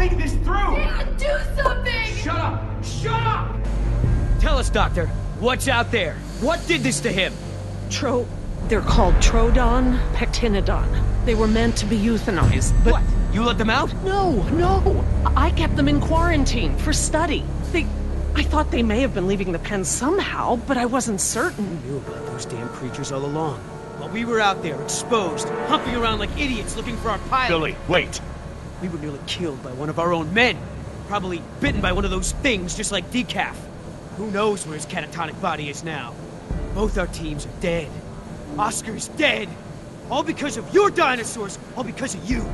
think this through! Dan, do something! Shut up! Shut up! Tell us, Doctor, what's out there? What did this to him? They're called Trodon Pectinodon. They were meant to be euthanized, but... What? You let them out? No. I kept them in quarantine for study. I thought they may have been leaving the pen somehow, but I wasn't certain. We knew about those damn creatures all along. While we were out there, exposed, humping around like idiots looking for our pilot. Billy, wait! We were nearly killed by one of our own men. Probably bitten by one of those things just like Decaf. Who knows where his catatonic body is now? Both our teams are dead. Oscar's dead. All because of your dinosaurs. All because of you.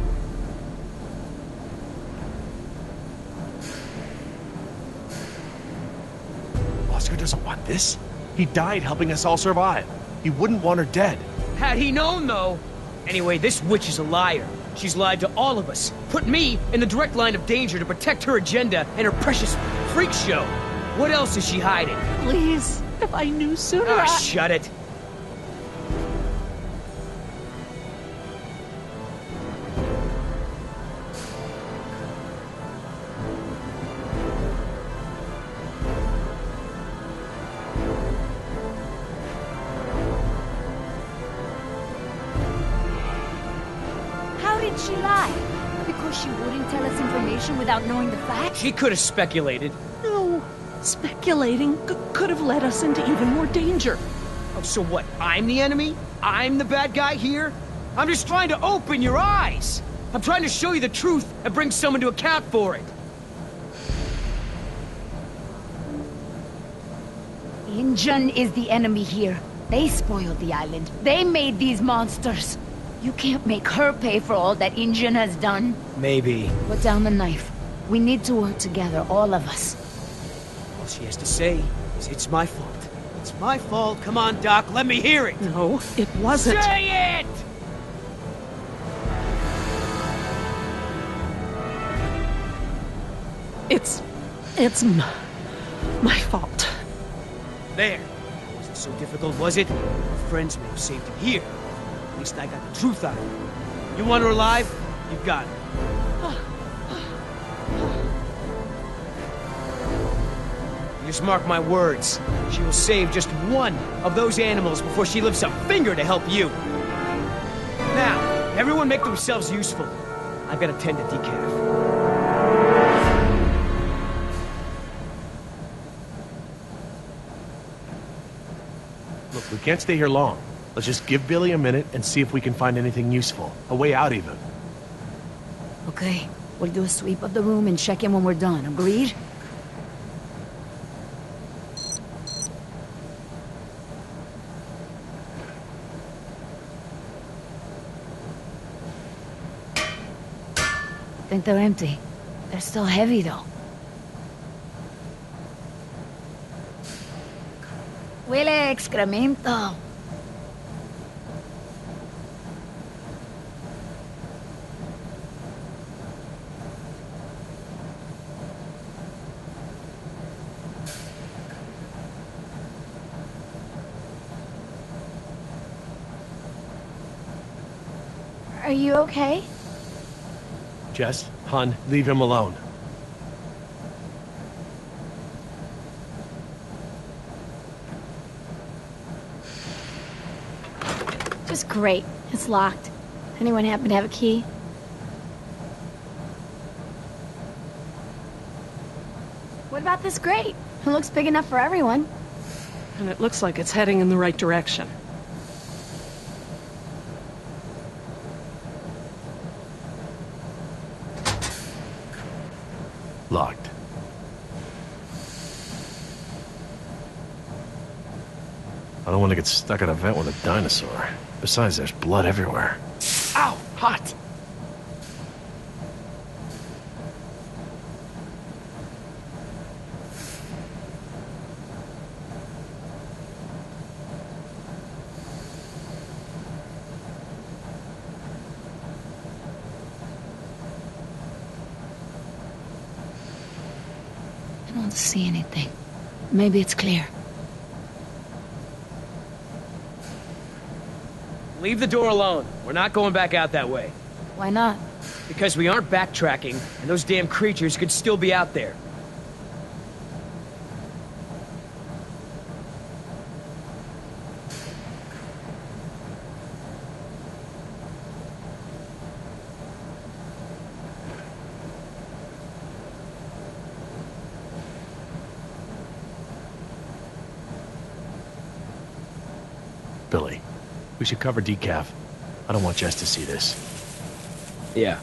Oscar doesn't want this. He died helping us all survive. He wouldn't want her dead. Had he known, though. Anyway, this witch is a liar. She's lied to all of us. Put me in the direct line of danger to protect her agenda and her precious freak show. What else is she hiding? Please, if I knew sooner, Shut it. She lied? Because she wouldn't tell us information without knowing the facts? She could have speculated. No, speculating could have led us into even more danger. Oh, so what? I'm the enemy? I'm the bad guy here? I'm just trying to open your eyes. I'm trying to show you the truth and bring someone to account for it. Injun is the enemy here. They spoiled the island. They made these monsters. You can't make her pay for all that Injun has done. Maybe. Put down the knife. We need to work together, all of us. All she has to say is it's my fault. It's my fault. Come on, Doc, let me hear it. No, it wasn't. Say it! It's my fault. There. Wasn't so difficult, was it? Our friends may have saved him here. At least I got the truth out of it. You want her alive? You got it. You just mark my words. She will save just one of those animals before she lifts a finger to help you. Now, everyone make themselves useful. I've got to tend to Decaf. Look, we can't stay here long. Let's just give Billy a minute and see if we can find anything useful. A way out, even. Okay, we'll do a sweep of the room and check in when we're done. Agreed? I think they're empty. They're still heavy, though. Huele excremento. Are you okay? Jess, Hun, leave him alone. Just great. It's locked. Anyone happen to have a key? What about this grate? It looks big enough for everyone. And it looks like it's heading in the right direction. Locked. I don't want to get stuck at a vent with a dinosaur. Besides, there's blood everywhere. Ow! Hot! I don't see anything. Maybe it's clear. Leave the door alone. We're not going back out that way. Why not? Because we aren't backtracking, and those damn creatures could still be out there. Billy, we should cover decaf. I don't want Jess to see this. Yeah.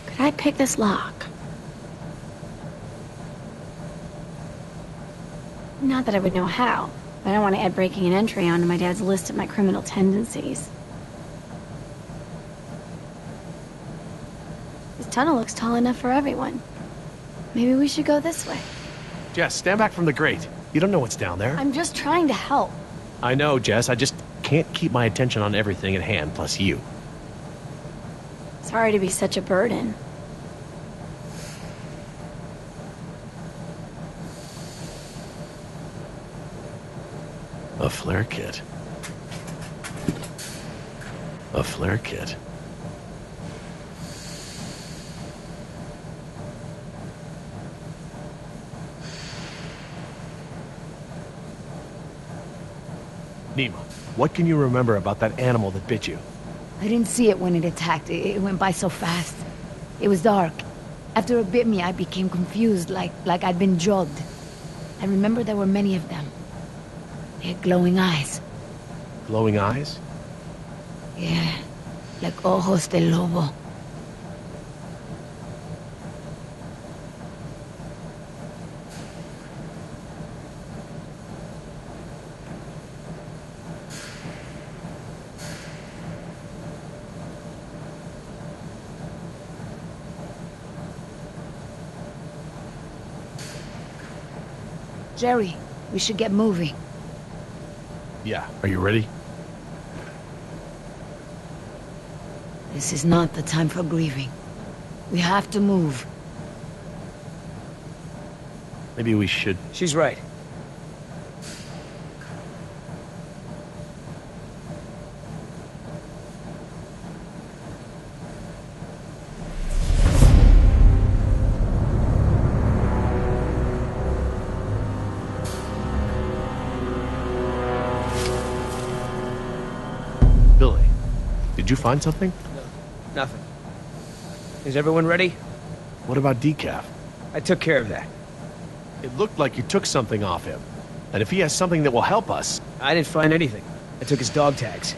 Could I pick this lock? Not that I would know how, but I don't want to add breaking and entry onto my dad's list of my criminal tendencies. This tunnel looks tall enough for everyone. Maybe we should go this way. Jess, stand back from the grate. You don't know what's down there. I'm just trying to help. I know, Jess. I just can't keep my attention on everything at hand, plus you. Sorry to be such a burden. A flare kit. A flare kit. Nima, what can you remember about that animal that bit you? I didn't see it when it attacked. It went by so fast. It was dark. After it bit me, I became confused, like I'd been drugged. I remember there were many of them. They had glowing eyes. Glowing eyes? Yeah, like ojos de lobo. Jerry, we should get moving. Yeah. Are you ready? This is not the time for grieving. We have to move. Maybe we should... She's right. Billy, did you find something? No, nothing. Is everyone ready? What about decaf? I took care of that. It looked like you took something off him. And if he has something that will help us... I didn't find anything. I took his dog tags.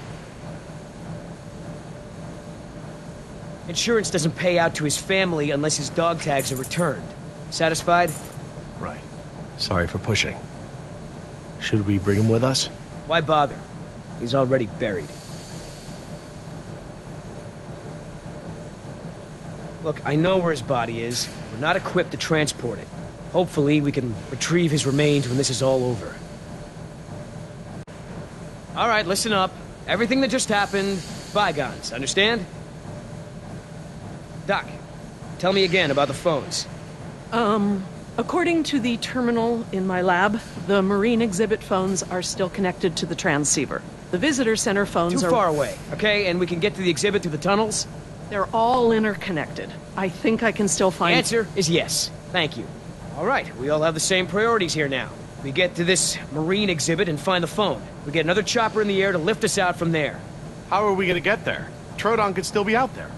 Insurance doesn't pay out to his family unless his dog tags are returned. Satisfied? Right. Sorry for pushing. Should we bring him with us? Why bother? He's already buried. Look, I know where his body is. We're not equipped to transport it. Hopefully, we can retrieve his remains when this is all over. All right, listen up. Everything that just happened, bygones, understand? Doc, tell me again about the phones. According to the terminal in my lab, the marine exhibit phones are still connected to the transceiver. The visitor center phones Too are... far away, okay? And we can get to the exhibit through the tunnels? They're all interconnected. I think I can still The find... answer is yes. Thank you. All right, we all have the same priorities here now. We get to this marine exhibit and find the phone. We get another chopper in the air to lift us out from there. How are we gonna get there? Troodon could still be out there.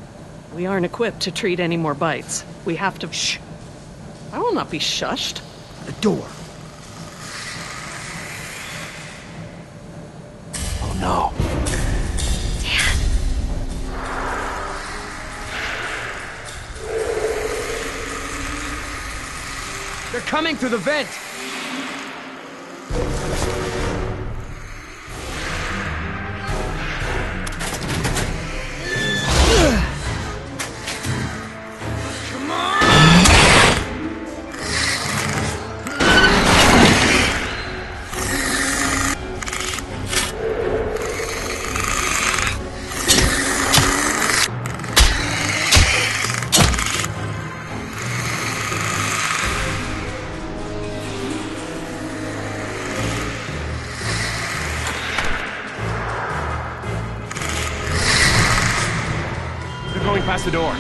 We aren't equipped to treat any more bites. We have to... Shh. I will not be shushed. The door. Oh no. They're coming through the vent! They're going past the door.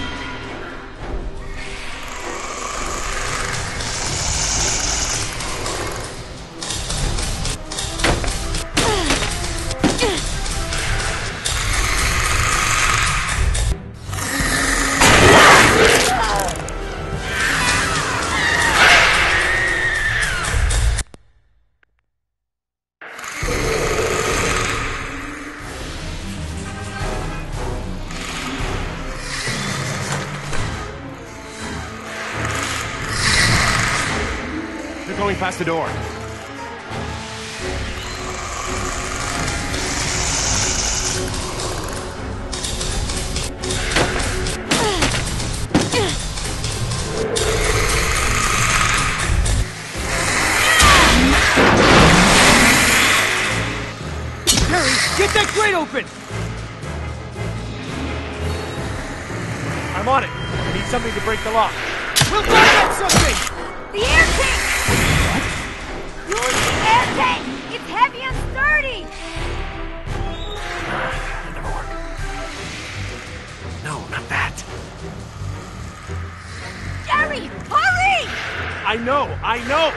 Going past the door. Harry, get that grate open! I'm on it. I need something to break the lock. We'll find out something! The air tank! Use the air tank! It's heavy and sturdy! That never worked. No, not that. Jerry, hurry! I know!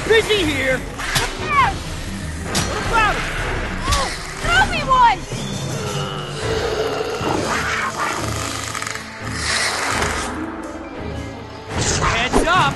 Busy here! Yes! What about it? Oh, throw me one! Heads up!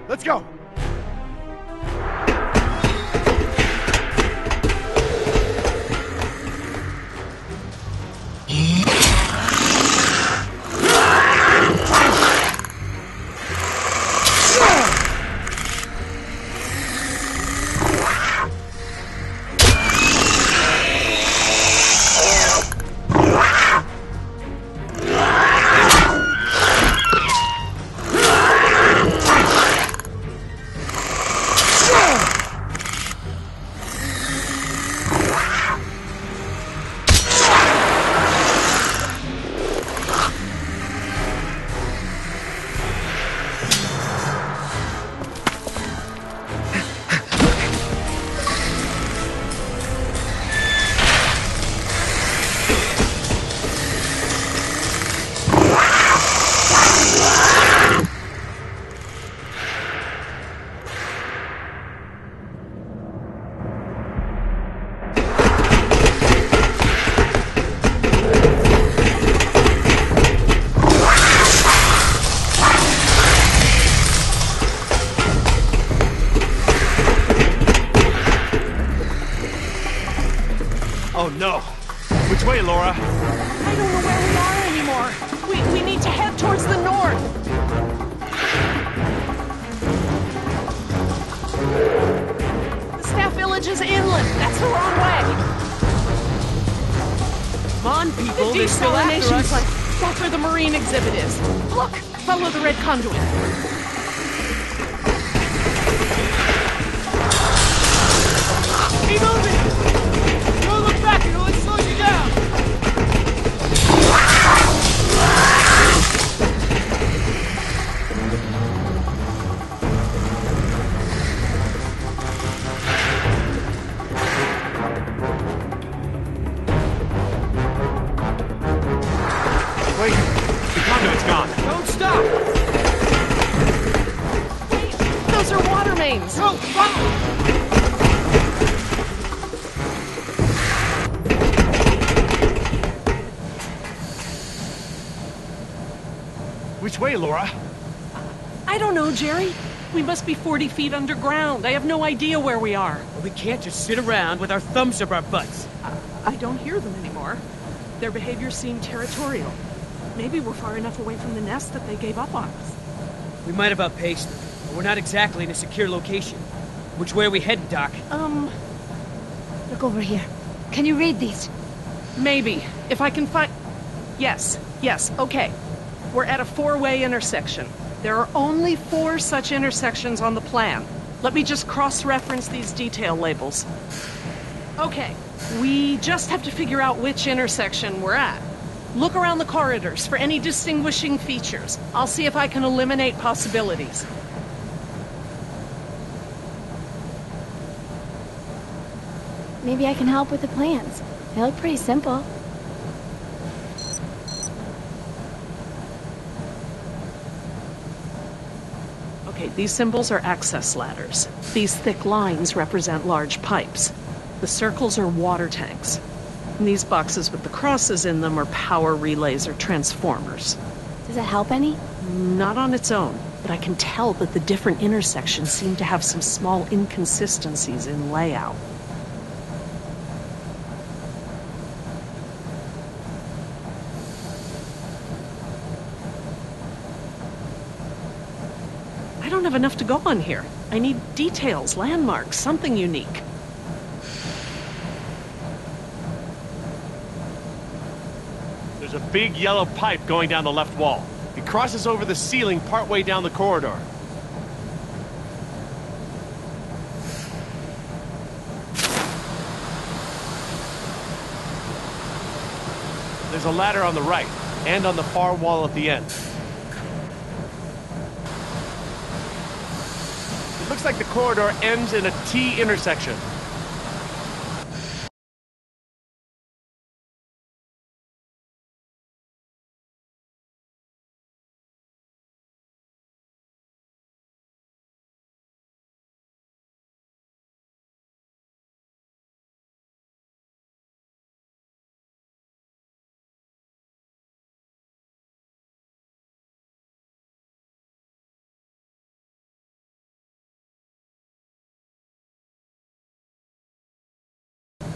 Let's go! Oh no! Which way, Laura? I don't know where we are anymore. We need to head towards the north. The staff village is inland. That's the wrong way. Come on, people, The they're still after desalination us. plant. That's where the marine exhibit is. Look, follow the red conduit. Keep moving! Don't look back, it'll slow you down! Wait, the conduit's gone. Don't stop! Wait, those are water mains. Go, follow! Which way, Laura? I don't know, Jerry. We must be 40 feet underground. I have no idea where we are. Well, we can't just sit around with our thumbs up our butts. I don't hear them anymore. Their behavior seemed territorial. Maybe we're far enough away from the nest that they gave up on us. We might have outpaced them, but we're not exactly in a secure location. Which way are we headed, Doc? Look over here. Can you read these? Maybe. If I can find... Yes, okay. We're at a 4-way intersection. There are only 4 such intersections on the plan. Let me just cross-reference these detail labels. Okay, we just have to figure out which intersection we're at. Look around the corridors for any distinguishing features. I'll see if I can eliminate possibilities. Maybe I can help with the plans. They look pretty simple. Okay, these symbols are access ladders. These thick lines represent large pipes. The circles are water tanks. And these boxes with the crosses in them are power relays or transformers. Does it help any? Not on its own, but I can tell that the different intersections seem to have some small inconsistencies in layout. I don't have enough to go on here. I need details, landmarks, something unique. There's a big yellow pipe going down the left wall. It crosses over the ceiling partway down the corridor. There's a ladder on the right, and on the far wall at the end. It looks like the corridor ends in a T intersection.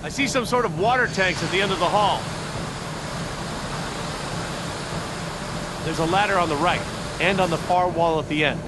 I see some sort of water tanks at the end of the hall. There's a ladder on the right, and on the far wall at the end.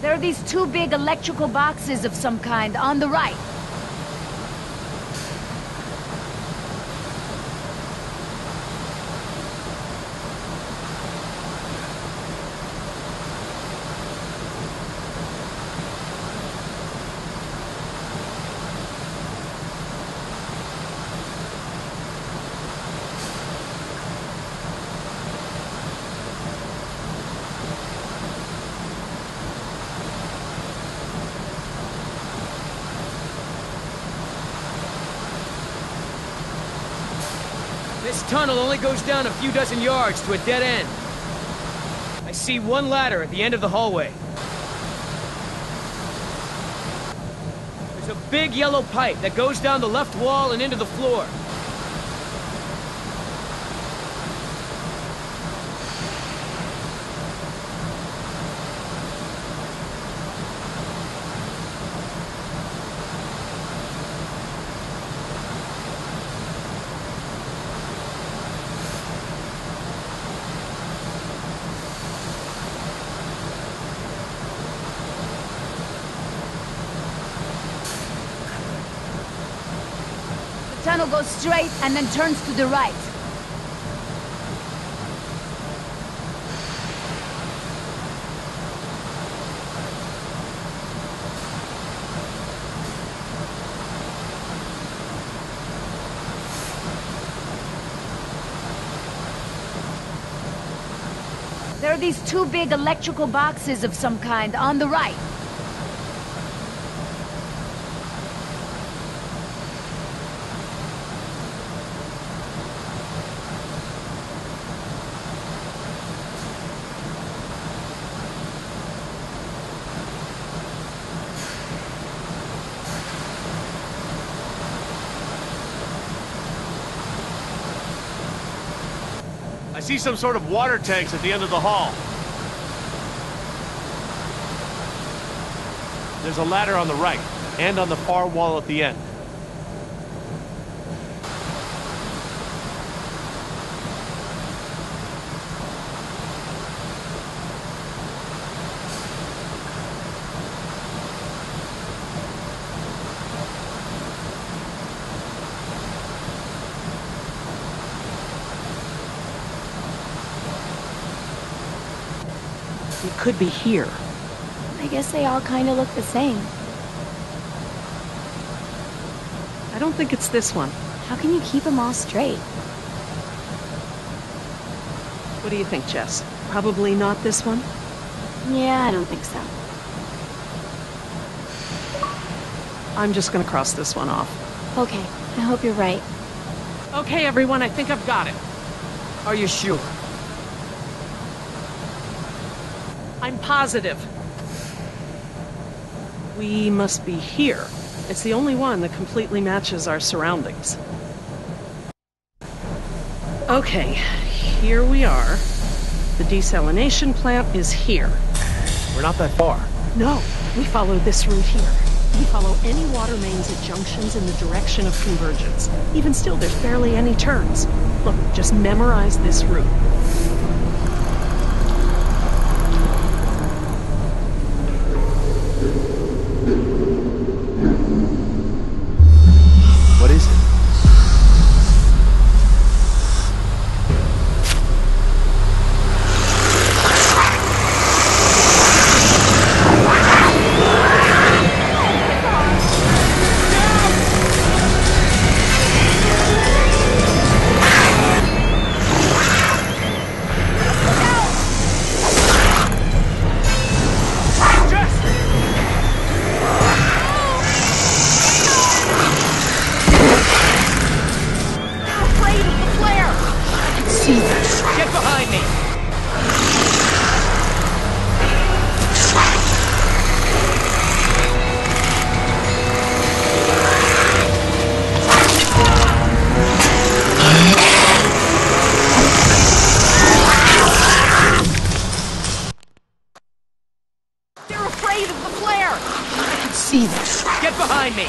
There are these 2 big electrical boxes of some kind on the right. This tunnel only goes down a few dozen yards to a dead end. I see one ladder at the end of the hallway. There's a big yellow pipe that goes down the left wall and into the floor. The tunnel goes straight and then turns to the right. There are these two big electrical boxes of some kind on the right. I see some sort of water tanks at the end of the hall. There's a ladder on the right, and on the far wall at the end. It could be here. I guess they all kind of look the same. I don't think it's this one. How can you keep them all straight? What do you think, Jess? Probably not this one? Yeah, I don't think so. I'm just gonna cross this one off. Okay, I hope you're right. Okay, everyone, I think I've got it. Are you sure? I'm positive. We must be here. It's the only one that completely matches our surroundings. Okay, here we are. The desalination plant is here. We're not that far. No, we follow this route here. We follow any water mains at junctions in the direction of convergence. Even still, there's barely any turns. Look, just memorize this route. What is it? Get behind me! They're afraid of the flare! I can see this. Get behind me!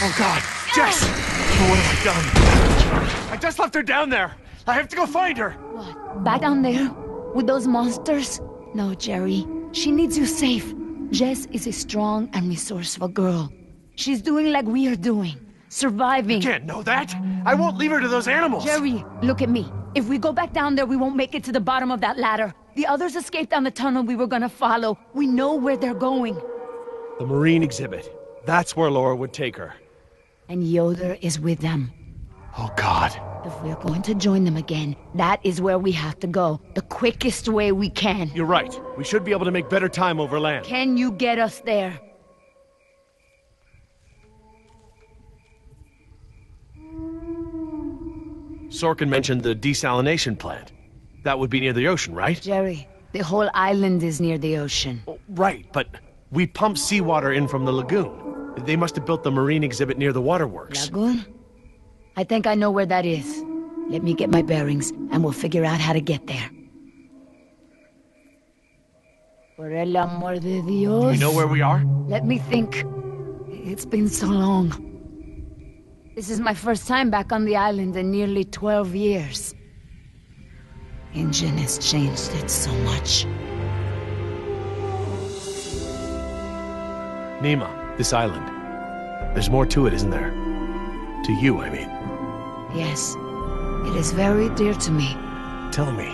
Oh God, Jess! What have I done? I just left her down there. I have to go find her. What? Back down there? With those monsters? No, Jerry. She needs you safe. Jess is a strong and resourceful girl. She's doing like we are doing. Surviving. You can't know that. I won't leave her to those animals. Jerry, look at me. If we go back down there, we won't make it to the bottom of that ladder. The others escaped down the tunnel we were gonna follow. We know where they're going. The Marine exhibit. That's where Laura would take her. And Yoder is with them. Oh, God. If we're going to join them again, that is where we have to go. The quickest way we can. You're right. We should be able to make better time over land. Can you get us there? Sorkin mentioned the desalination plant. That would be near the ocean, right? Jerry, the whole island is near the ocean. Oh, right, but we pump seawater in from the lagoon. They must have built the marine exhibit near the waterworks. Lagoon? I think I know where that is. Let me get my bearings, and we'll figure out how to get there. Por el amor de Dios. Do you know where we are? Let me think. It's been so long. This is my first time back on the island in nearly 12 years. Ingen has changed it so much. Nima, this island. There's more to it, isn't there? To you, I mean. Yes. It is very dear to me. Tell me.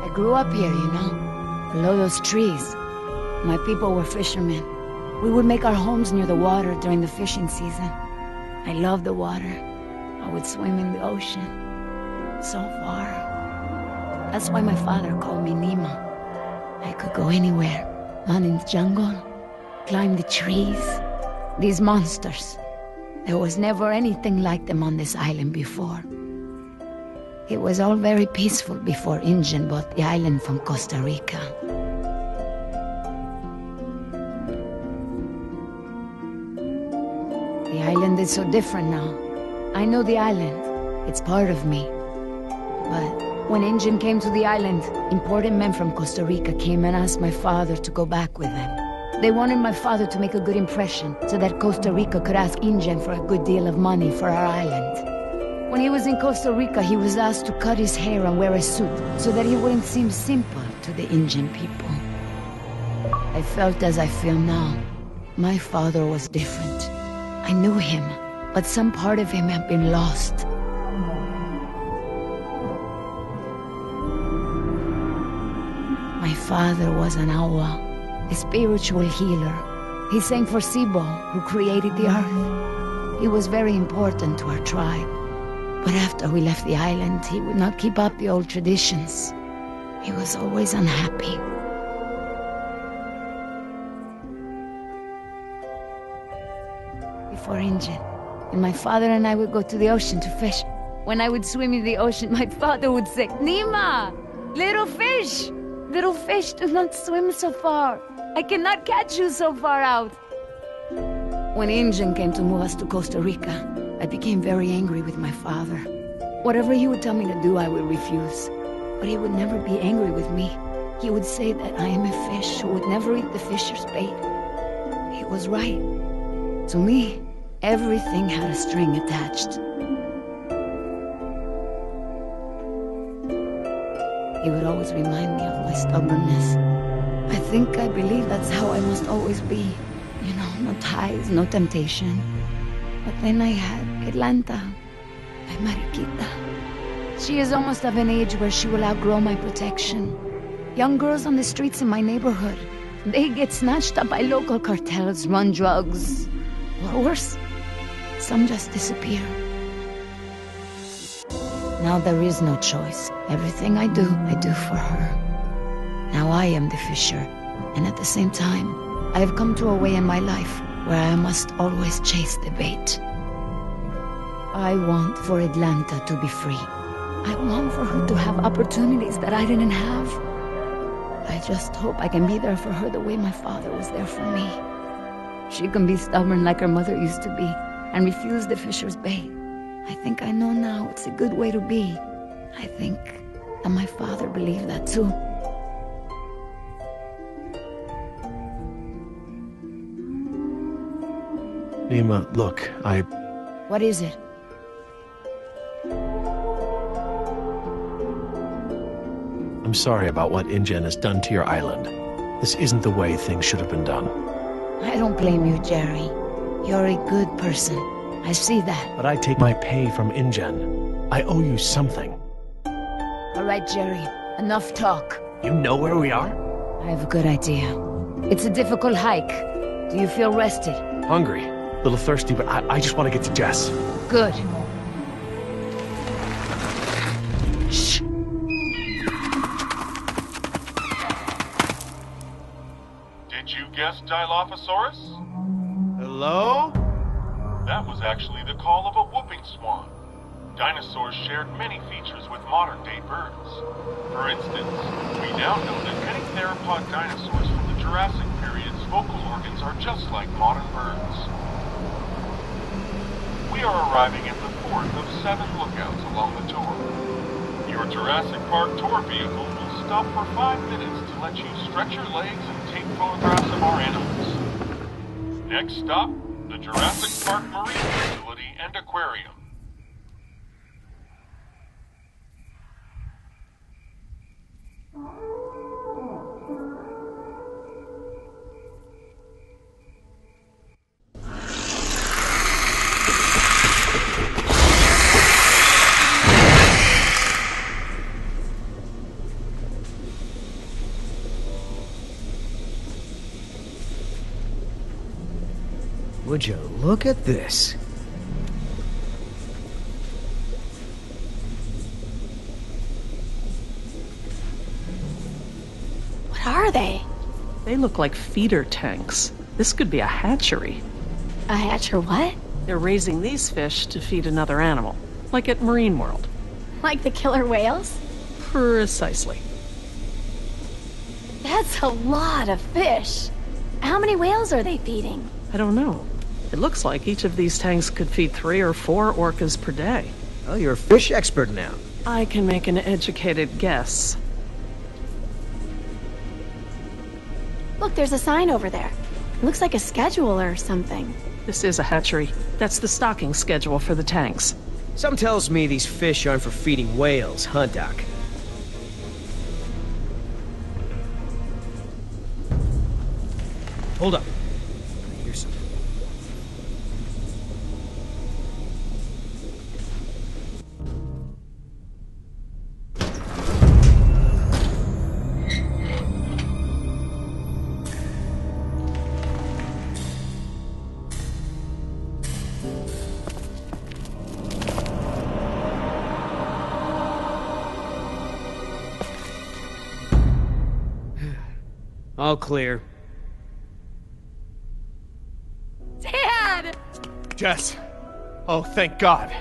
I grew up here, you know, below those trees. My people were fishermen. We would make our homes near the water during the fishing season. I loved the water. I would swim in the ocean. So far. That's why my father called me Nima. I could go anywhere. Run in the jungle, climb the trees. These monsters. There was never anything like them on this island before. It was all very peaceful before Ingen bought the island from Costa Rica. The island is so different now. I know the island. It's part of me. But when Ingen came to the island, important men from Costa Rica came and asked my father to go back with them. They wanted my father to make a good impression, so that Costa Rica could ask Ingen for a good deal of money for our island. When he was in Costa Rica, he was asked to cut his hair and wear a suit, so that he wouldn't seem simple to the Ingen people. I felt as I feel now. My father was different. I knew him, but some part of him had been lost. My father was an awa, a spiritual healer. He sang for Sibo, who created the earth. He was very important to our tribe. But after we left the island, he would not keep up the old traditions. He was always unhappy. Before Ingen, and my father and I would go to the ocean to fish. When I would swim in the ocean, my father would say, "Nima! Little fish! Little fish, do not swim so far. I cannot catch you so far out." When Ingen came to move us to Costa Rica, I became very angry with my father. Whatever he would tell me to do, I would refuse. But he would never be angry with me. He would say that I am a fish who would never eat the fisher's bait. He was right. To me, everything had a string attached. He would always remind me of my stubbornness. I think I believe that's how I must always be. You know, no ties, no temptation. But then I had Atlanta, my Mariquita. She is almost of an age where she will outgrow my protection. Young girls on the streets in my neighborhood, they get snatched up by local cartels, run drugs. Or worse, some just disappear. Now there is no choice. Everything I do for her. Now I am the fisher, and at the same time, I have come to a way in my life where I must always chase the bait. I want for Atlanta to be free. I want for her to have opportunities that I didn't have. I just hope I can be there for her the way my father was there for me. She can be stubborn like her mother used to be, and refuse the fisher's bait. I think I know now it's a good way to be. I think that my father believed that too. Nima, look, What is it? I'm sorry about what Ingen has done to your island. This isn't the way things should have been done. I don't blame you, Jerry. You're a good person. I see that. But I take my pay from Ingen. I owe you something. All right, Jerry. Enough talk. You know where we are? I have a good idea. It's a difficult hike. Do you feel rested? Hungry. Little thirsty, but I just want to get to Jess. Good. Shh. Did you guess Dilophosaurus? Hello? That was actually the call of a whooping swan. Dinosaurs shared many features with modern-day birds. For instance, we now know that many theropod dinosaurs from the Jurassic period's vocal organs are just like modern birds. We are arriving at the fourth of 7 lookouts along the tour. Your Jurassic Park tour vehicle will stop for 5 minutes to let you stretch your legs and take photographs of our animals. Next stop, the Jurassic Park Marine Facility and Aquarium. Would you look at this? What are they? They look like feeder tanks. This could be a hatchery. A hatcher what? They're raising these fish to feed another animal, like at Marine World. Like the killer whales? Precisely. That's a lot of fish. How many whales are they feeding? I don't know. It looks like each of these tanks could feed 3 or 4 orcas per day. Oh, you're a fish expert now. I can make an educated guess. Look, there's a sign over there. It looks like a schedule or something. This is a hatchery. That's the stocking schedule for the tanks. Some tells me these fish aren't for feeding whales, huh, Doc? Hold up. Here's something. All clear. Dad! Jess. Oh, thank God.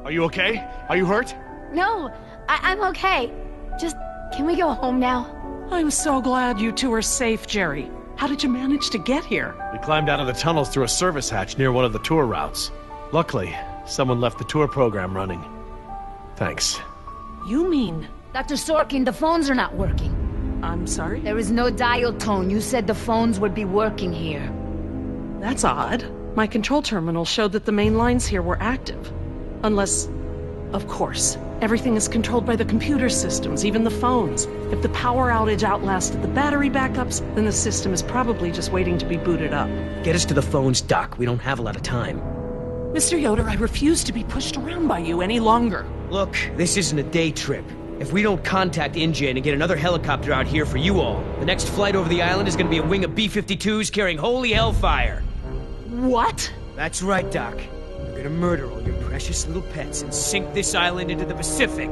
Are you okay? Are you hurt? No, I'm okay. Just, can we go home now? I'm so glad you two are safe, Jerry. How did you manage to get here? We climbed out of the tunnels through a service hatch near one of the tour routes. Luckily, someone left the tour program running. Thanks. You mean... Dr. Sorkin, the phones are not working. I'm sorry? There is no dial tone. You said the phones would be working here. That's odd. My control terminal showed that the main lines here were active. Unless... Of course. Everything is controlled by the computer systems, even the phones. If the power outage outlasted the battery backups, then the system is probably just waiting to be booted up. Get us to the phones, Doc. We don't have a lot of time. Mr. Yoder, I refuse to be pushed around by you any longer. Look, this isn't a day trip. If we don't contact InGen and get another helicopter out here for you all, the next flight over the island is gonna be a wing of B-52s carrying holy hellfire. What? That's right, Doc. We're gonna murder all your precious little pets and sink this island into the Pacific.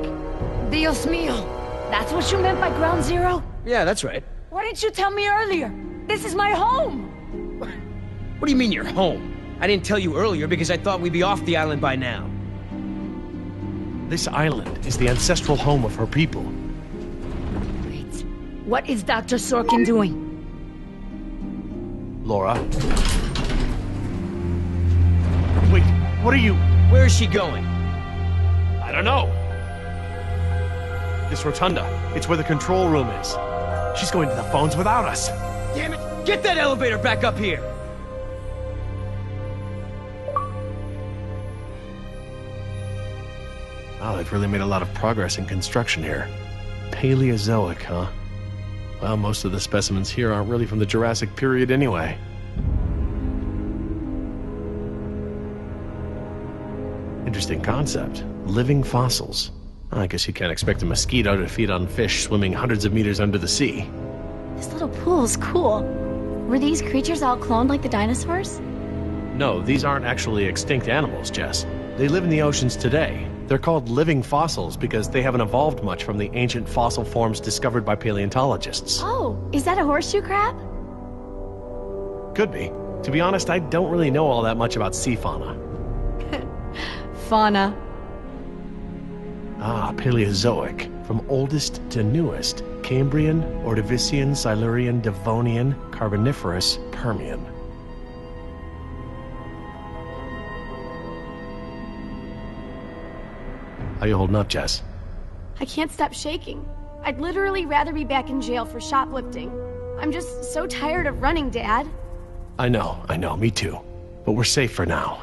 Dios mío. That's what you meant by Ground Zero? Yeah, that's right. Why didn't you tell me earlier? This is my home! What do you mean you're home? I didn't tell you earlier because I thought we'd be off the island by now. This island is the ancestral home of her people. Wait. What is Dr. Sorkin doing? Laura? Wait, what are you... Where is she going? I don't know. This rotunda. It's where the control room is. She's going to the phones without us. Damn it! Get that elevator back up here! Wow, they've really made a lot of progress in construction here. Paleozoic, huh? Well, most of the specimens here aren't really from the Jurassic period anyway. Interesting concept. Living fossils. I guess you can't expect a mosquito to feed on fish swimming hundreds of meters under the sea. This little pool's cool. Were these creatures all cloned like the dinosaurs? No, these aren't actually extinct animals, Jess. They live in the oceans today. They're called living fossils because they haven't evolved much from the ancient fossil forms discovered by paleontologists. Oh, is that a horseshoe crab? Could be. To be honest, I don't really know all that much about sea fauna. Fauna. Ah, Paleozoic. From oldest to newest. Cambrian, Ordovician, Silurian, Devonian, Carboniferous, Permian. How you holding up, Jess? I can't stop shaking. I'd literally rather be back in jail for shoplifting. I'm just so tired of running, Dad. I know, me too. But we're safe for now.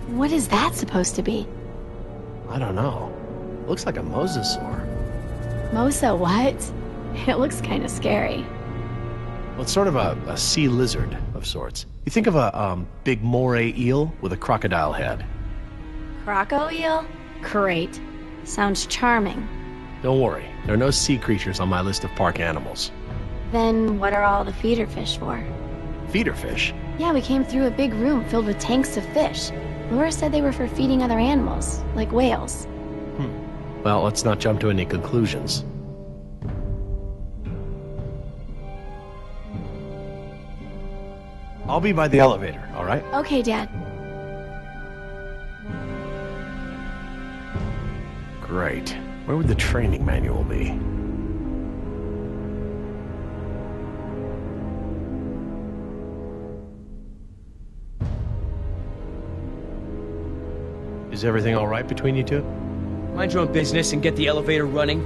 What is that supposed to be? I don't know. Looks like a mosasaur. Mosa what? It looks kind of scary. Well, it's sort of a sea lizard of sorts. You think of a big moray eel with a crocodile head. Croco eel? Great. Sounds charming. Don't worry, there are no sea creatures on my list of park animals. Then what are all the feeder fish for? Feeder fish? Yeah, we came through a big room filled with tanks of fish. Laura said they were for feeding other animals, like whales. Well, let's not jump to any conclusions. I'll be by the elevator, all right? Okay, Dad. Great. Where would the training manual be? Is everything all right between you two? Mind your own business and get the elevator running.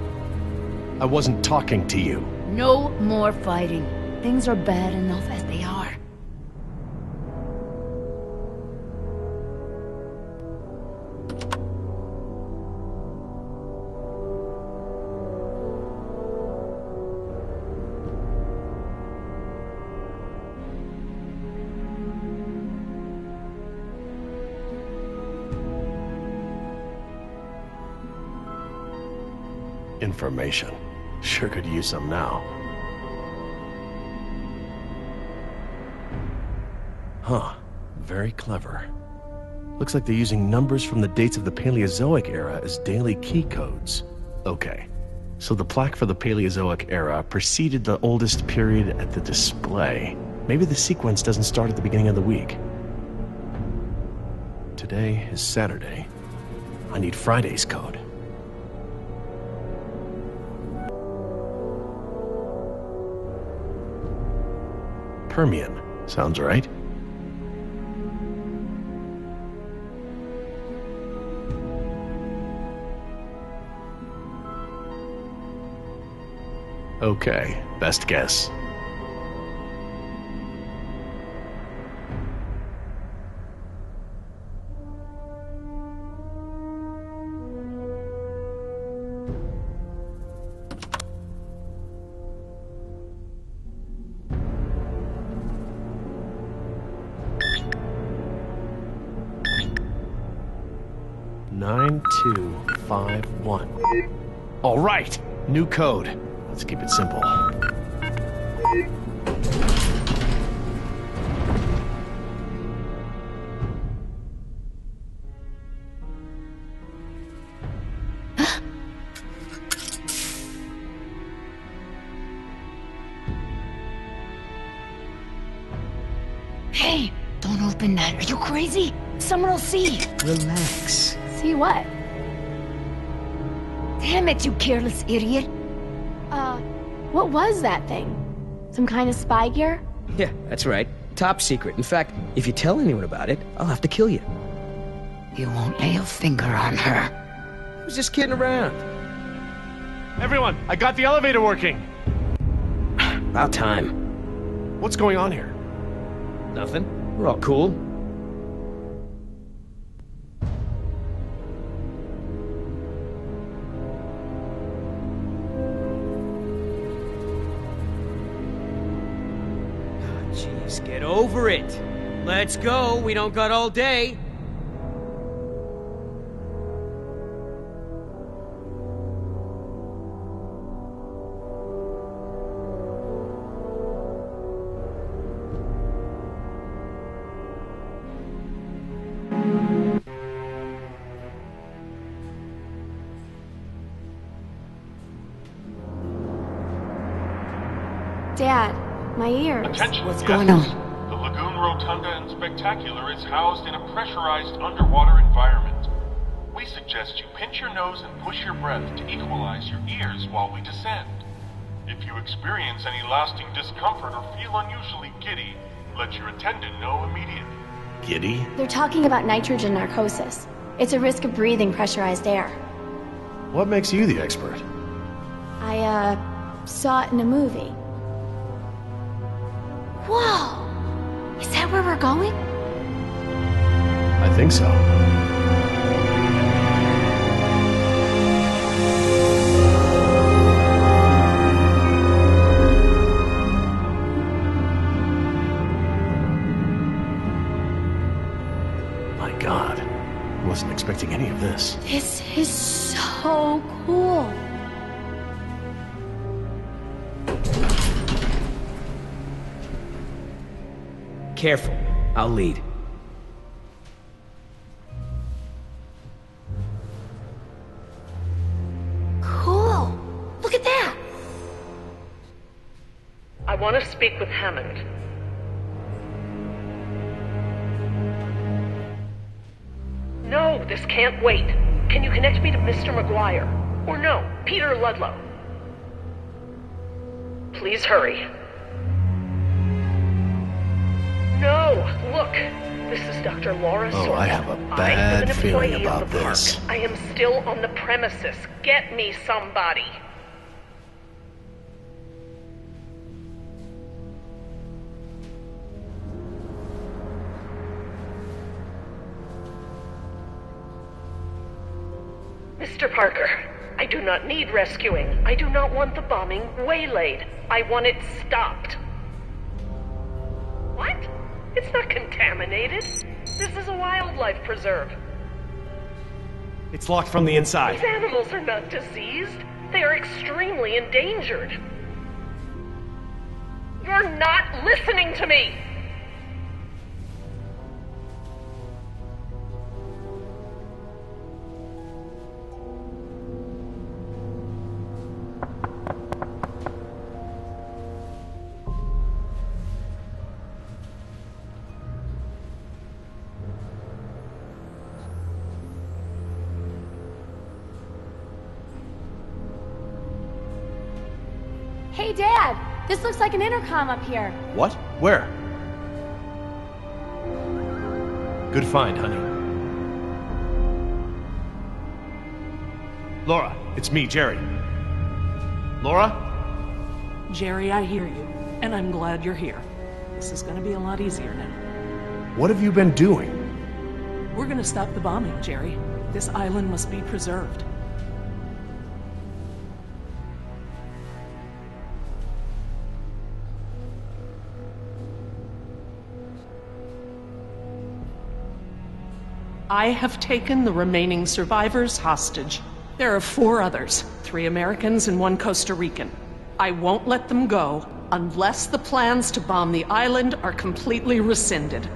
I wasn't talking to you. No more fighting. Things are bad enough as they are. Information. Sure could use some now. Huh. Very clever. Looks like they're using numbers from the dates of the Paleozoic era as daily key codes. Okay. So the plaque for the Paleozoic era preceded the oldest period at the display. Maybe the sequence doesn't start at the beginning of the week. Today is Saturday. I need Friday's code. Permian. Sounds right. Okay, best guess. Nine, 251. All right, new code. Let's keep it simple. Hey, don't open that. Are you crazy? Someone will see. Relax. See what? Damn it, you careless idiot. What was that thing? Some kind of spy gear? Yeah, that's right. Top secret. In fact, if you tell anyone about it, I'll have to kill you. You won't lay a finger on her. I was just kidding around. Everyone, I got the elevator working. About time. What's going on here? Nothing. We're all cool. Jeez, get over it. Let's go. We don't got all day. Dad, my ears. Attention, What's guests. going on? The Lagoon Rotunda and Spectacular is housed in a pressurized underwater environment. We suggest you pinch your nose and push your breath to equalize your ears while we descend. If you experience any lasting discomfort or feel unusually giddy, let your attendant know immediately. Giddy? They're talking about nitrogen narcosis. It's a risk of breathing pressurized air. What makes you the expert? I, saw it in a movie. Whoa! Is that where we're going? I think so. My God. I wasn't expecting any of this. This is so cool. Careful. I'll lead. Cool. Look at that. I want to speak with Hammond. No, this can't wait. Can you connect me to Mr. McGuire? Or no, Peter Ludlow? Please hurry. No, look. This is Dr. Laura Oh, Sorkin. I have a I am an bad feeling employee about of the park. this. I am still on the premises. Get me somebody. Mr. Parker, I do not need rescuing. I do not want the bombing waylaid. I want it stopped. What? It's not contaminated. This is a wildlife preserve. It's locked from the inside. These animals are not diseased. They are extremely endangered. You're not listening to me! Hey, Dad. This looks like an intercom up here. What? Where? Good find, honey. Laura, it's me, Jerry. Laura? Jerry, I hear you, and I'm glad you're here. This is gonna be a lot easier now. What have you been doing? We're gonna stop the bombing, Jerry. This island must be preserved. I have taken the remaining survivors hostage. There are 4 others, 3 Americans and 1 Costa Rican. I won't let them go unless the plans to bomb the island are completely rescinded.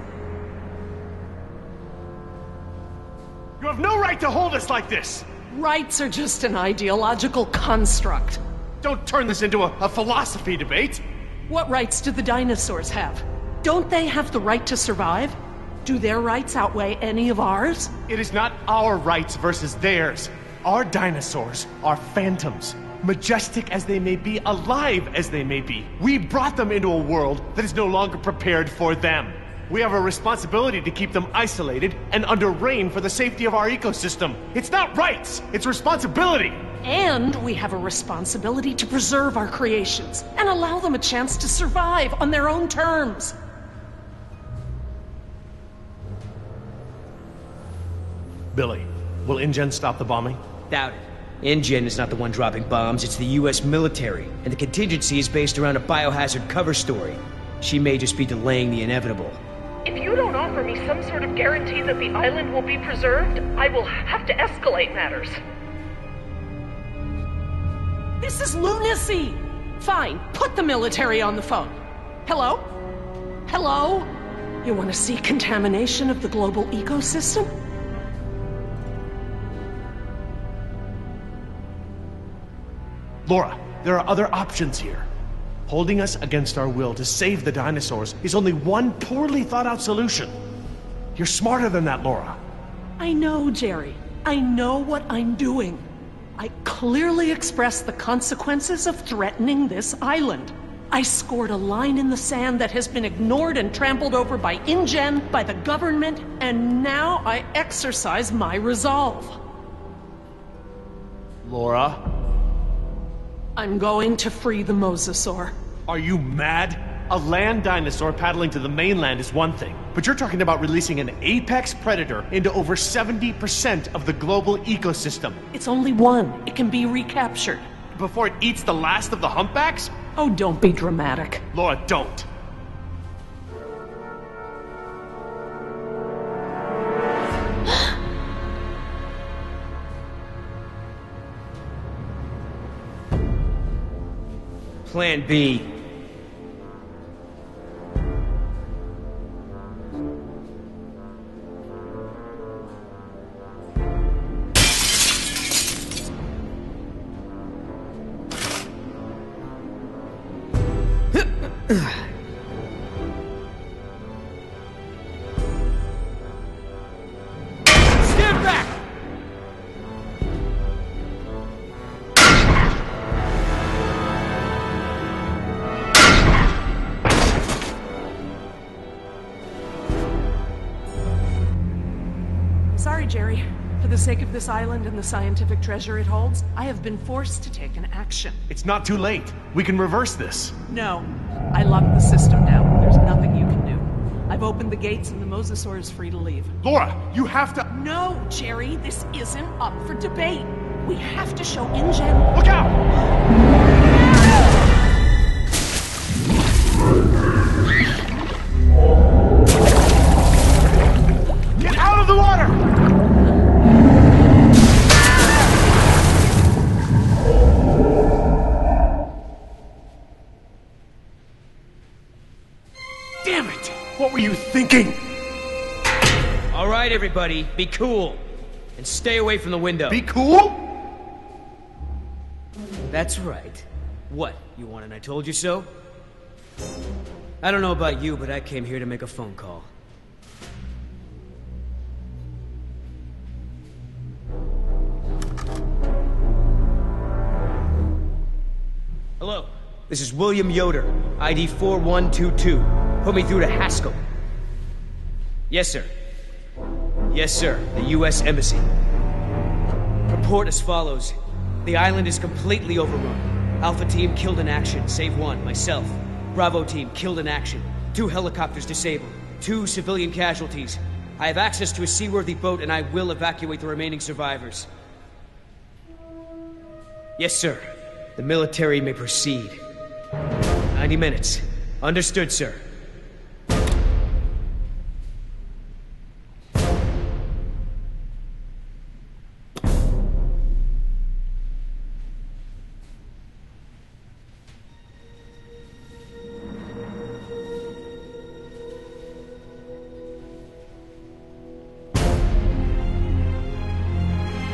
You have no right to hold us like this! Rights are just an ideological construct. Don't turn this into a philosophy debate! What rights do the dinosaurs have? Don't they have the right to survive? Do their rights outweigh any of ours? It is not our rights versus theirs. Our dinosaurs are phantoms. Majestic as they may be, alive as they may be. We brought them into a world that is no longer prepared for them. We have a responsibility to keep them isolated and under rein for the safety of our ecosystem. It's not rights, it's responsibility. And we have a responsibility to preserve our creations and allow them a chance to survive on their own terms. Billy, will InGen stop the bombing? Doubt it. InGen is not the one dropping bombs, it's the US military, and the contingency is based around a biohazard cover story. She may just be delaying the inevitable. If you don't offer me some sort of guarantee that the island will be preserved, I will have to escalate matters. This is lunacy! Fine, put the military on the phone. Hello? Hello? You want to see contamination of the global ecosystem? Laura, there are other options here. Holding us against our will to save the dinosaurs is only one poorly thought out solution. You're smarter than that, Laura. I know, Jerry. I know what I'm doing. I clearly expressed the consequences of threatening this island. I scored a line in the sand that has been ignored and trampled over by InGen, by the government, and now I exercise my resolve. Laura? I'm going to free the mosasaur. Are you mad? A land dinosaur paddling to the mainland is one thing, but you're talking about releasing an apex predator into over 70% of the global ecosystem. It's only one. It can be recaptured. Before it eats the last of the humpbacks? Oh, don't be dramatic. Laura, don't. Plan B. Stand back! Sorry, Jerry. For the sake of this island and the scientific treasure it holds, I have been forced to take an action. It's not too late. We can reverse this. No. I locked the system down. There's nothing you can do. I've opened the gates and the mosasaur is free to leave. Laura, you have to... No, Jerry, this isn't up for debate. We have to show InGen... Look out! Get out of the water! Damn it! What were you thinking? All right, everybody, be cool. And stay away from the window. Be cool? That's right. What, you want an I told you so? I don't know about you, but I came here to make a phone call. Hello, this is William Yoder, ID 4122. Put me through to Haskell. Yes, sir. Yes, sir, the U.S. Embassy. Report as follows. The island is completely overrun. Alpha team killed in action, save one, myself. Bravo team killed in action. 2 helicopters disabled. 2 civilian casualties. I have access to a seaworthy boat and I will evacuate the remaining survivors. Yes, sir. The military may proceed. 90 minutes. Understood, sir.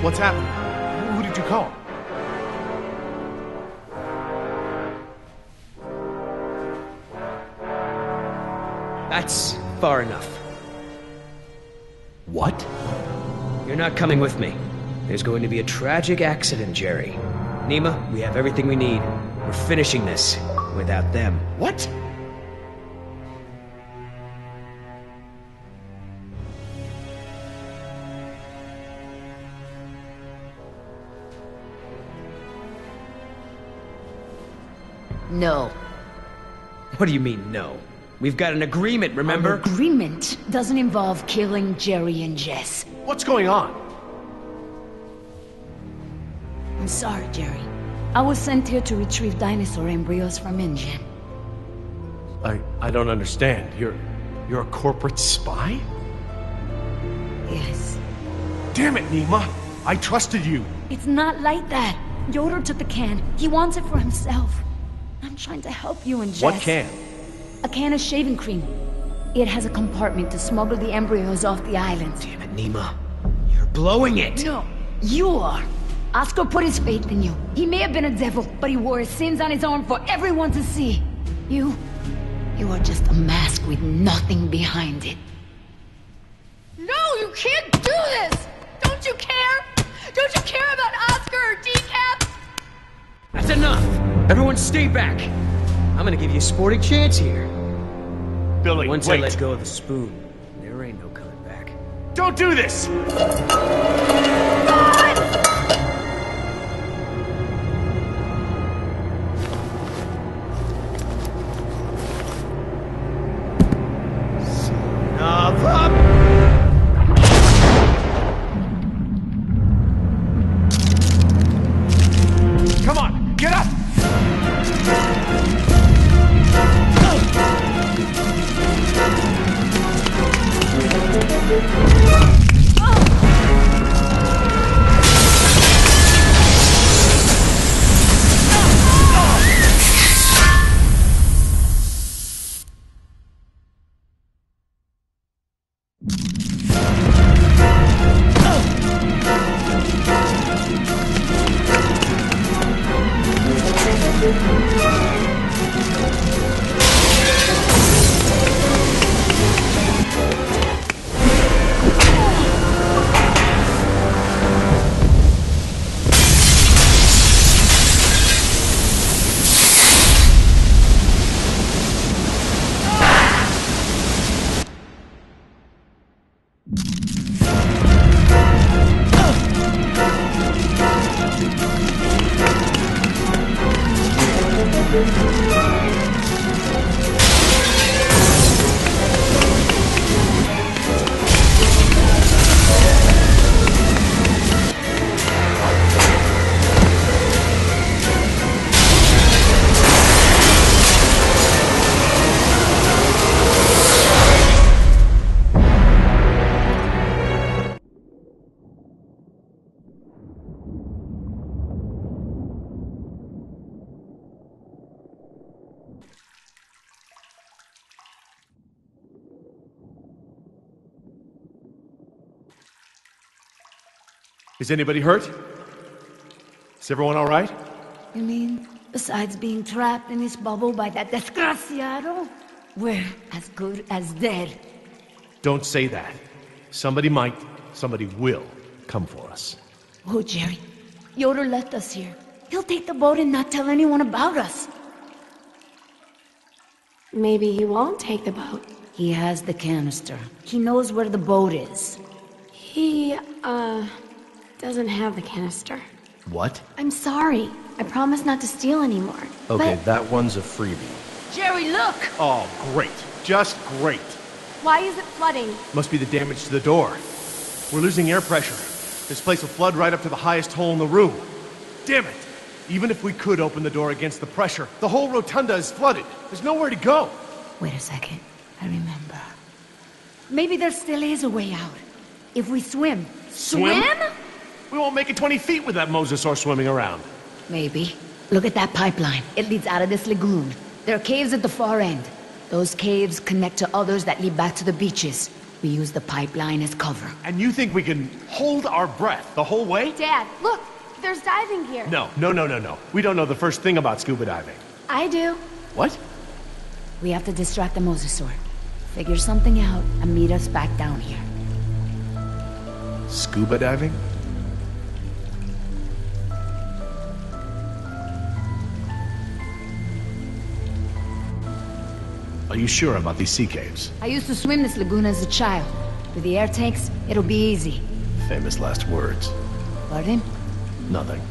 What's happening? Who did you call? That's far enough. What? You're not coming with me. There's going to be a tragic accident, Jerry. Nima, we have everything we need. We're finishing this without them. What? No. What do you mean, no? We've got an agreement, remember? An agreement doesn't involve killing Jerry and Jess. What's going on? I'm sorry, Jerry. I was sent here to retrieve dinosaur embryos from InGen. I don't understand. You're a corporate spy? Yes. Damn it, Nima! I trusted you! It's not like that. Yoder took the can. He wants it for himself. I'm trying to help you and Jess. What can? A can of shaving cream. It has a compartment to smuggle the embryos off the island. Damn it, Nima. You're blowing it! No, you are. Oscar put his faith in you. He may have been a devil, but he wore his sins on his arm for everyone to see. You are just a mask with nothing behind it. No, you can't do this! Don't you care? Don't you care about Oscar or Decap? That's enough! Everyone stay back! I'm gonna give you a sporting chance here. Billy, Once wait. I let go of the spoon, there ain't no coming back. Don't do this! Come on, get up! Is anybody hurt? Is everyone all right? You mean, besides being trapped in this bubble by that desgraciado, we're as good as dead. Don't say that. Somebody might, somebody will come for us. Oh, Jerry, Yoder left us here. He'll take the boat and not tell anyone about us. Maybe he won't take the boat. He has the canister. He knows where the boat is. He, doesn't have the canister. What? I'm sorry. I promise not to steal anymore. Okay, But that one's a freebie. Jerry, look! Oh, great. Just great. why is it flooding? Must be the damage to the door. We're losing air pressure. This place will flood right up to the highest hole in the room. Damn it! Even if we could open the door against the pressure, the whole rotunda is flooded. There's nowhere to go. Wait a second. I remember. Maybe there still is a way out. If we swim. Swim? We won't make it 20 feet with that mosasaur swimming around. Maybe. Look at that pipeline. It leads out of this lagoon. There are caves at the far end. Those caves connect to others that lead back to the beaches. We use the pipeline as cover. And you think we can hold our breath the whole way? Dad, look! There's diving gear. No. We don't know the first thing about scuba diving. I do. What? We have to distract the mosasaur. Figure something out and meet us back down here. Scuba diving? Are you sure about these sea caves? I used to swim this lagoon as a child. With the air tanks, it'll be easy. Famous last words. Pardon? Nothing.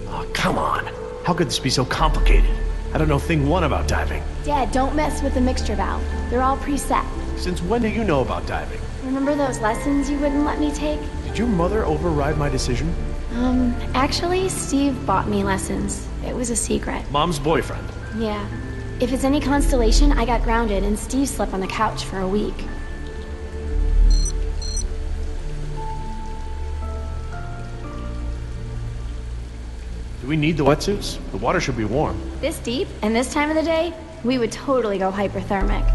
Oh, come on. How could this be so complicated? I don't know thing one about diving. Dad, don't mess with the mixture valve. They're all preset. Since when do you know about diving? Remember those lessons you wouldn't let me take? Did your mother override my decision? Actually, Steve bought me lessons. It was a secret. Mom's boyfriend. Yeah. If it's any consolation, I got grounded and Steve slept on the couch for a week. Do we need the wetsuits? The water should be warm. This deep, and this time of the day, we would totally go hyperthermic.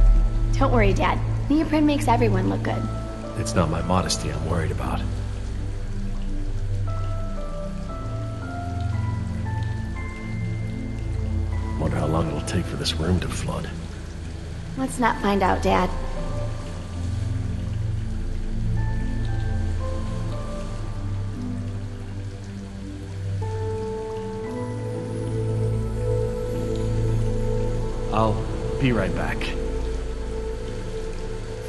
Don't worry, Dad. Neoprene makes everyone look good. It's not my modesty I'm worried about. take for this room to flood? Let's not find out, Dad. I'll be right back.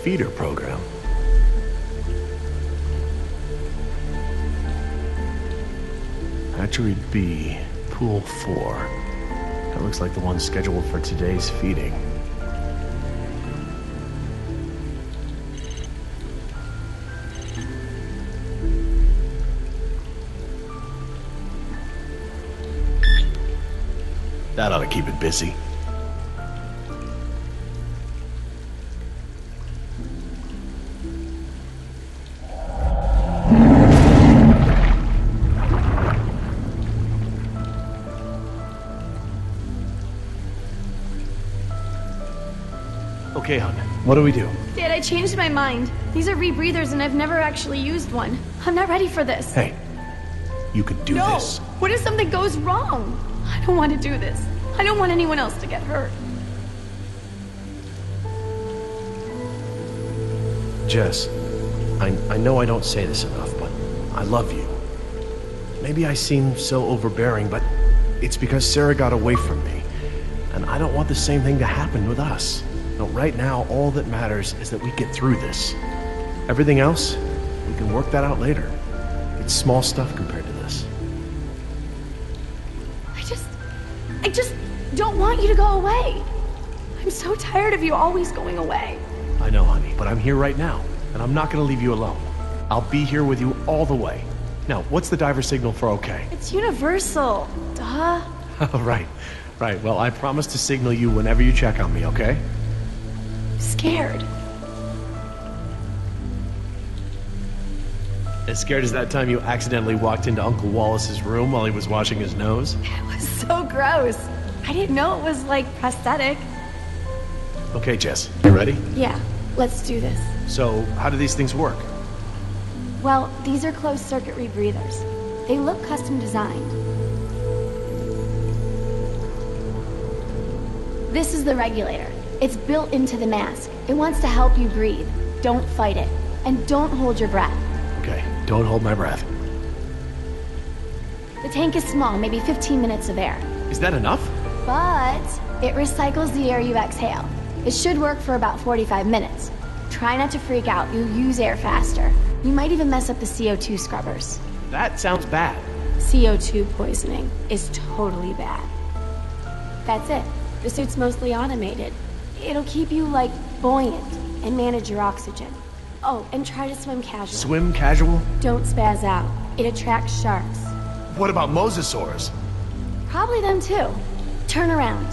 Feeder program. Hatchery B, Pool 4. That looks like the one scheduled for today's feeding. That ought to keep it busy. Okay, hon. What do we do? Dad, I changed my mind. These are rebreathers and I've never actually used one. I'm not ready for this. Hey, you can do No! this. What if something goes wrong? I don't want to do this. I don't want anyone else to get hurt. Jess, I know I don't say this enough, but I love you. Maybe I seem so overbearing, but it's because Sarah got away from me. And I don't want the same thing to happen with us. No, right now, all that matters is that we get through this. Everything else, we can work that out later. It's small stuff compared to this. I just don't want you to go away. I'm so tired of you always going away. I know, honey, but I'm here right now, and I'm not gonna leave you alone. I'll be here with you all the way. Now, what's the diver signal for okay? It's universal. Duh. Right. Well, I promise to signal you whenever you check on me, okay? I'm scared. As scared as that time you accidentally walked into Uncle Wallace's room while he was washing his nose? It was so gross. I didn't know it was like prosthetic. Okay, Jess, you ready? Yeah, let's do this. So, how do these things work? Well, these are closed circuit rebreathers. They look custom designed. This is the regulator. It's built into the mask. It wants to help you breathe. Don't fight it. And don't hold your breath. Okay, don't hold my breath. The tank is small, maybe 15 minutes of air. Is that enough? But it recycles the air you exhale. It should work for about 45 minutes. Try not to freak out. You'll use air faster. You might even mess up the CO2 scrubbers. That sounds bad. CO2 poisoning is totally bad. That's it. The suit's mostly automated. It'll keep you, like, buoyant and manage your oxygen. Oh, and try to swim casual. Swim casual? Don't spaz out. It attracts sharks. What about mosasaurs? Probably them too. Turn around.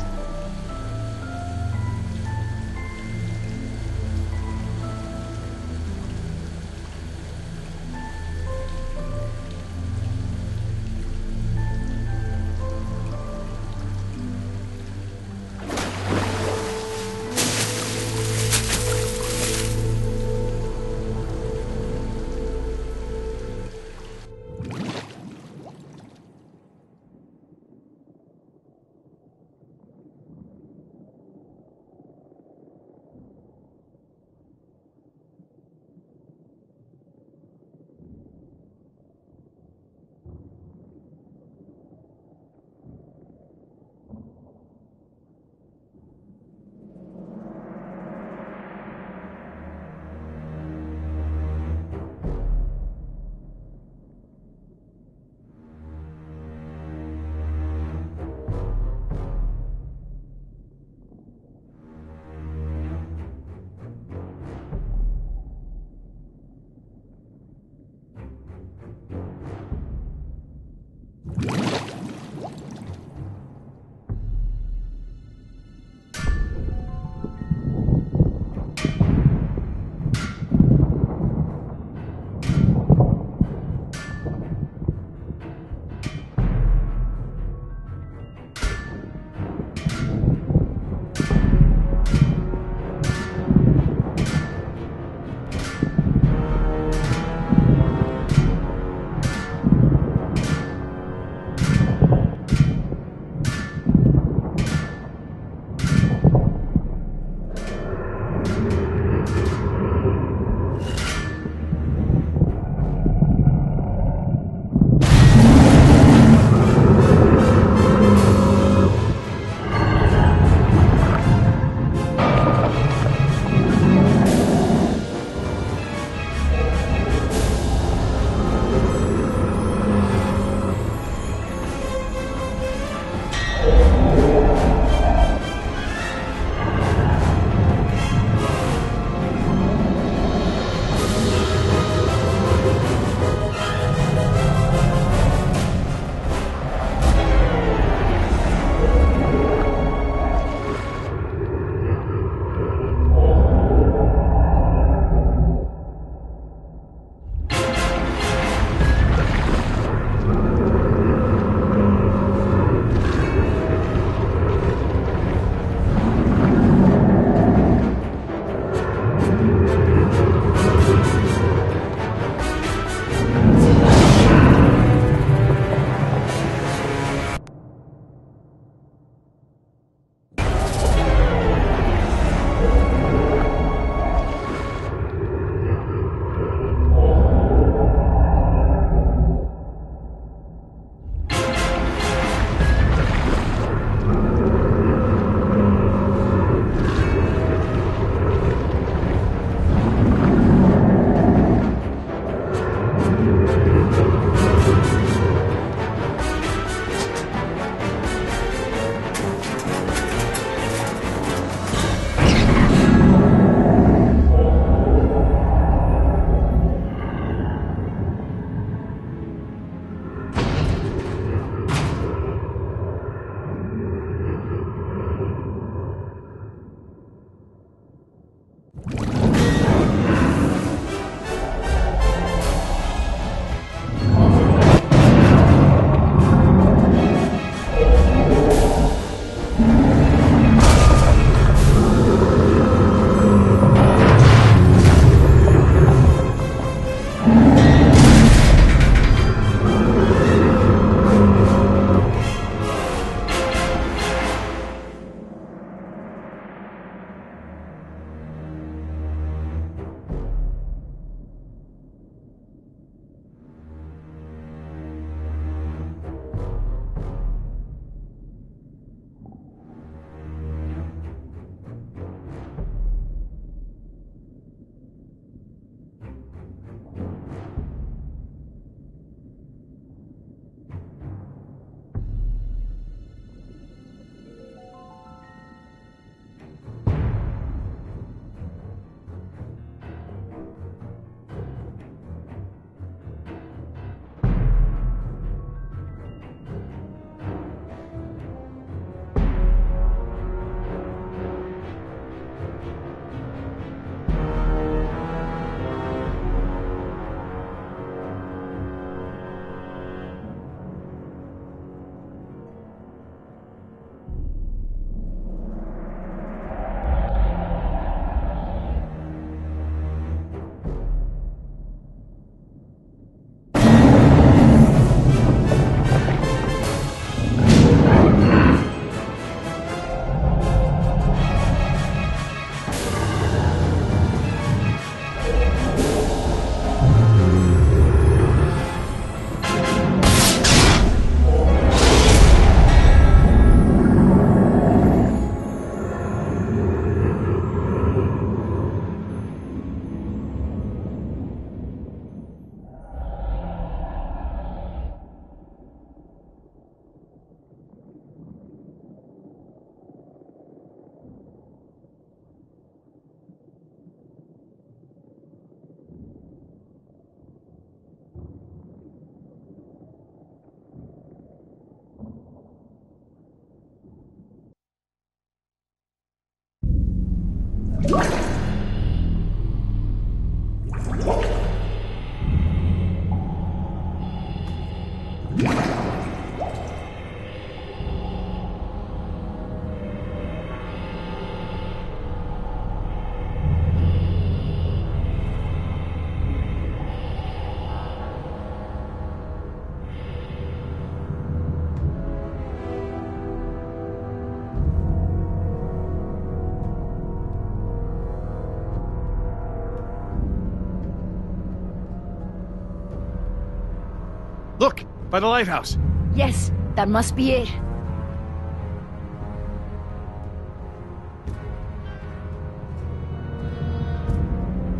Look, by the lighthouse. Yes, that must be it.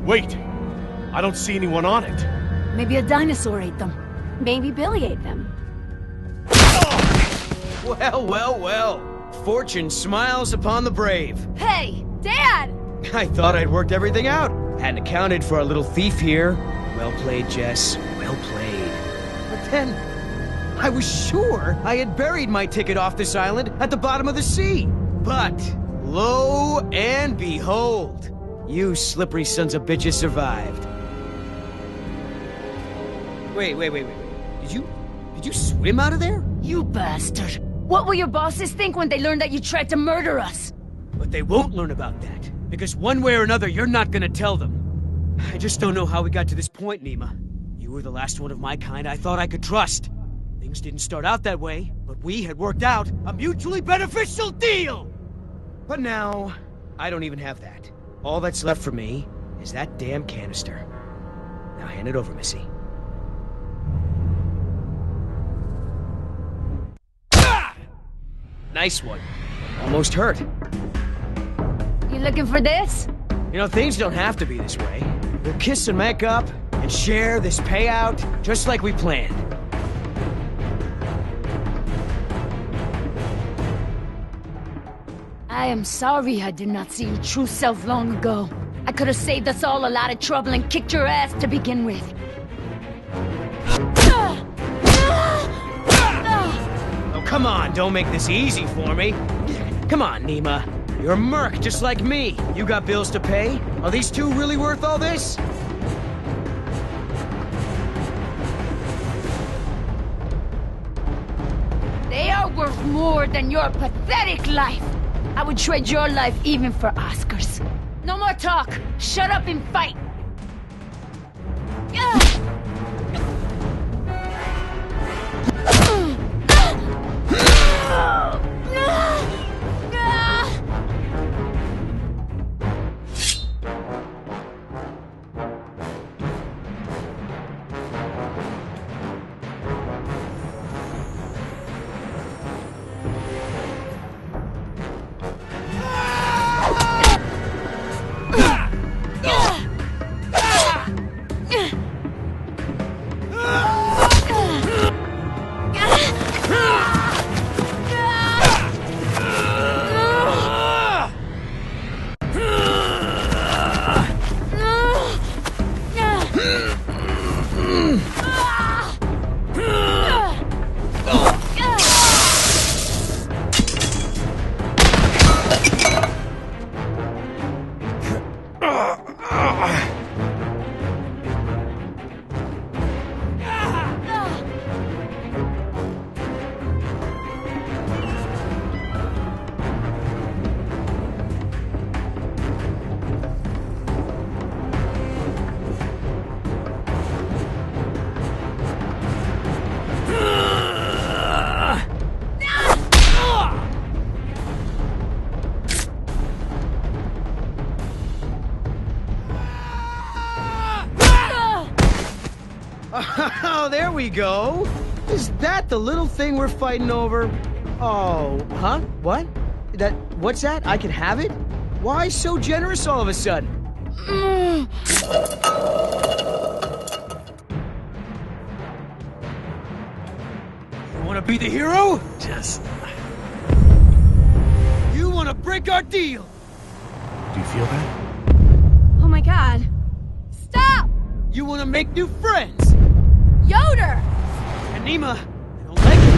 Wait, I don't see anyone on it. Maybe a dinosaur ate them. Maybe Billy ate them. Well, well, well. Fortune smiles upon the brave. Hey, Dad! I thought I'd worked everything out. Hadn't accounted for our little thief here. Well played, Jess. Well played. But then, I was sure I had buried my ticket off this island at the bottom of the sea. But, lo and behold, you slippery sons of bitches survived. Wait. Did you swim out of there? You bastard. What will your bosses think when they learn that you tried to murder us? But they won't learn about that, because one way or another, you're not gonna tell them. I just don't know how we got to this point, Nima. You were the last one of my kind I thought I could trust. Things didn't start out that way, but we had worked out a mutually beneficial deal! But now, I don't even have that. All that's left for me is that damn canister. Now hand it over, Missy. Ah! Nice one. Almost hurt. You looking for this? You know, things don't have to be this way. We'll kiss and make up, and share this payout, just like we planned. I am sorry I did not see your true self long ago. I could have saved us all a lot of trouble and kicked your ass to begin with. Oh, come on, don't make this easy for me. Come on, Nima. You're a merc just like me. You got bills to pay? Are these two really worth all this? They are worth more than your pathetic life. I would trade your life even for Oscars. No more talk. Shut up and fight. Oh, there we go. Is that the little thing we're fighting over? Oh, huh? What? What's that? I can have it? Why so generous all of a sudden? You wanna be the hero? Just... You wanna break our deal? Do you feel that? Oh my god. Stop! You wanna make new friends? Yoder! And Nima, I don't like it.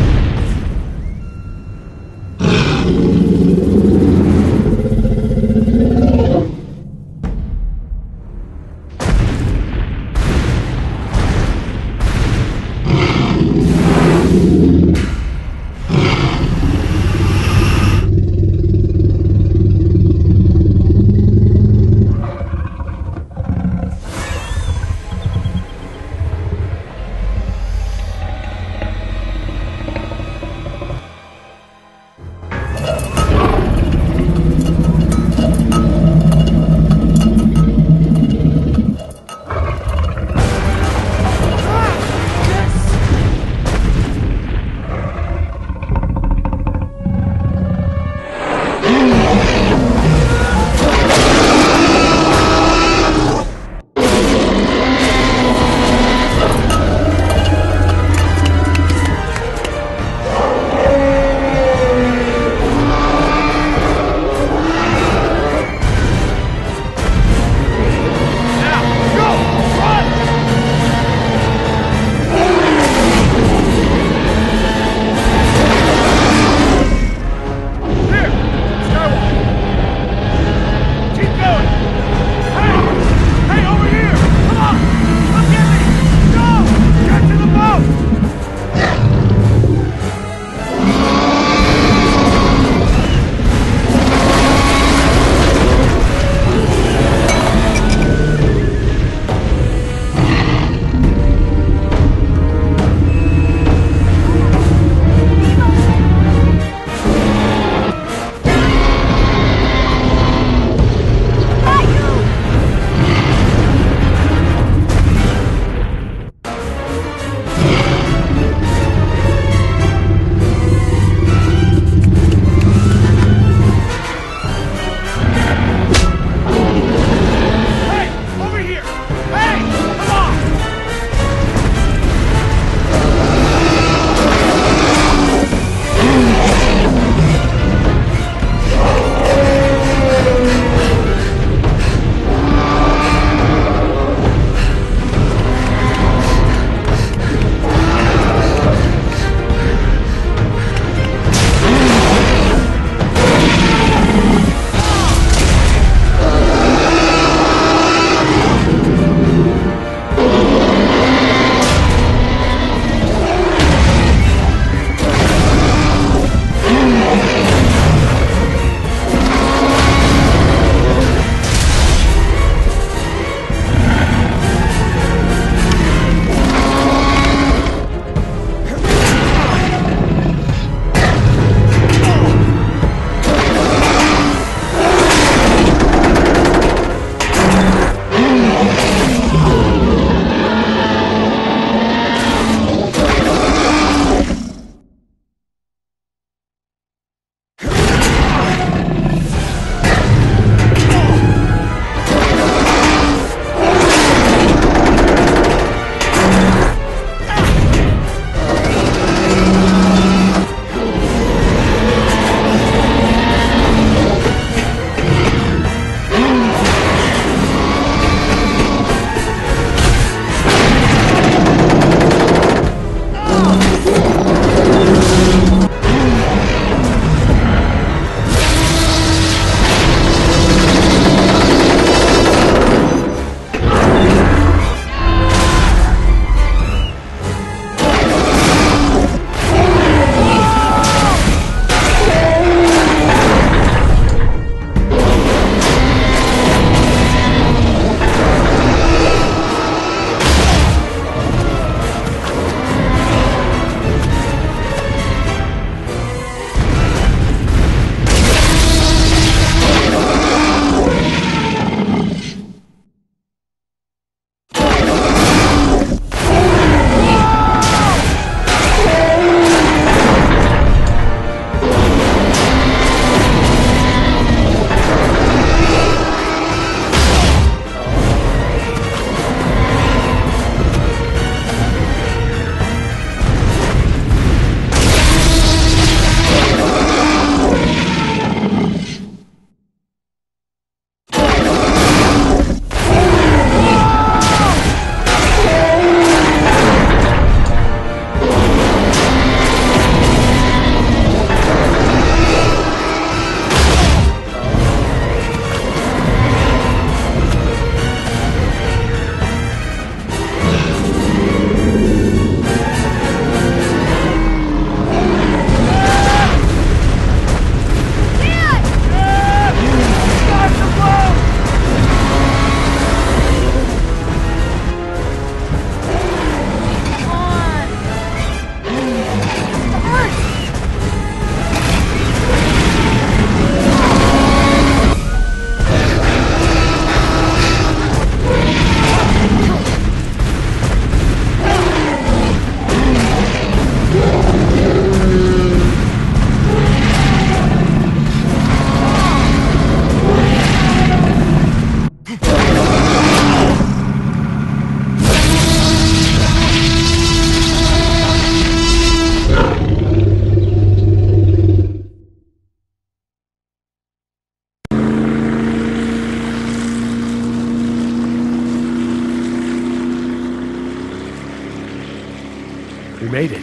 We made it.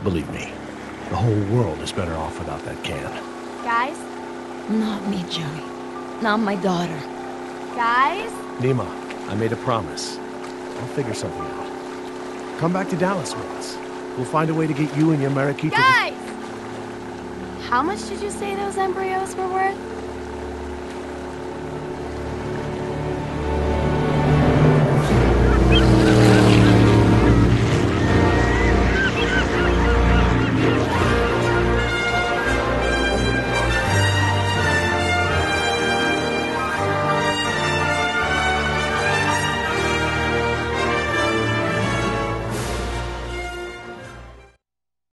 Believe me, the whole world is better off without that can. Guys? Not me, Joey. Not my daughter. Guys? Nima, I made a promise. I'll figure something out. Come back to Dallas with us. We'll find a way to get you and your Mariquita. Guys! How much did you say those embryos were worth?